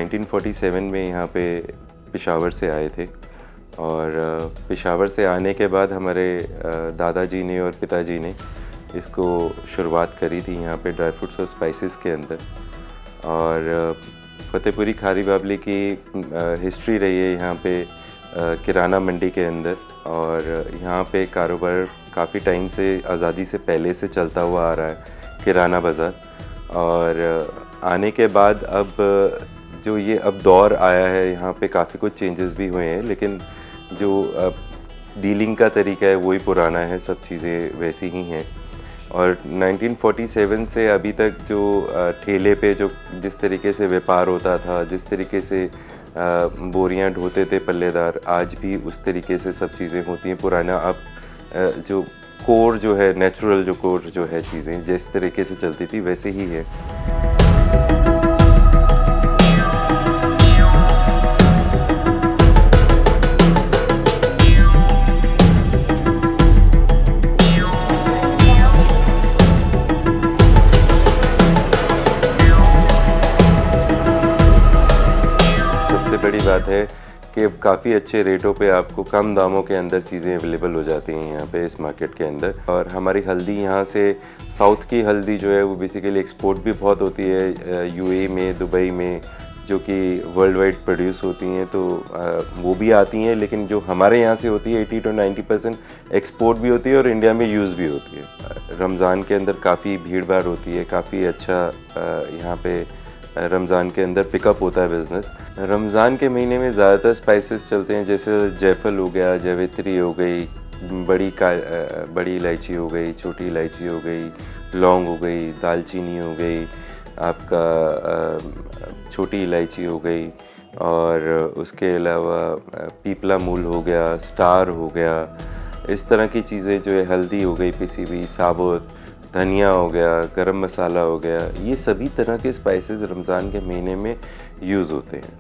1947 में यहाँ पे पेशावर से आए थे और पेशावर से आने के बाद हमारे दादाजी ने और पिताजी ने इसको शुरुआत करी थी यहाँ पे ड्राई फ्रूट्स और स्पाइसेस के अंदर। और फतेहपुरी खारी बावली की हिस्ट्री रही है यहाँ पे किराना मंडी के अंदर, और यहाँ पे कारोबार काफ़ी टाइम से, आज़ादी से पहले से चलता हुआ आ रहा है किराना बाज़ार। और आने के बाद अब जो ये अब दौर आया है यहाँ पे काफ़ी कुछ चेंजेस भी हुए हैं, लेकिन जो डीलिंग का तरीका है वही पुराना है, सब चीज़ें वैसी ही हैं। और 1947 से अभी तक जो ठेले पे जो जिस तरीके से व्यापार होता था, जिस तरीके से बोरियां ढोते थे पल्लेदार, आज भी उस तरीके से सब चीज़ें होती हैं। पुराना अब जो कोर जो है, नेचुरल जो कोर जो है, चीज़ें जिस तरीके से चलती थी वैसे ही है। सबसे बड़ी बात है कि काफ़ी अच्छे रेटों पे आपको कम दामों के अंदर चीज़ें अवेलेबल हो जाती हैं यहाँ पे इस मार्केट के अंदर। और हमारी हल्दी यहाँ से, साउथ की हल्दी जो है वो बेसिकली एक्सपोर्ट भी बहुत होती है यूएई में, दुबई में, जो कि वर्ल्ड वाइड प्रोड्यूस होती हैं, तो वो भी आती हैं। लेकिन जो हमारे यहाँ से होती है 80 to 90% एक्सपोर्ट भी होती है और इंडिया में यूज़ भी होती है। रमज़ान के अंदर काफ़ी भीड़ भाड़ होती है, काफ़ी अच्छा यहाँ पे रमज़ान के अंदर पिकअप होता है बिज़नेस। रमज़ान के महीने में ज़्यादातर स्पाइसेस चलते हैं, जैसे जायफल हो गया, जावित्री हो गई, बड़ी इलायची हो गई, छोटी इलायची हो गई, लौंग हो गई, दालचीनी हो गई, आपका छोटी इलायची हो गई, और उसके अलावा पीपला मूल हो गया, स्टार हो गया, इस तरह की चीज़ें जो है, हल्दी हो गई पिसी हुई, साबुत धनिया हो गया, गरम मसाला हो गया, ये सभी तरह के स्पाइसेस रमज़ान के महीने में यूज़ होते हैं।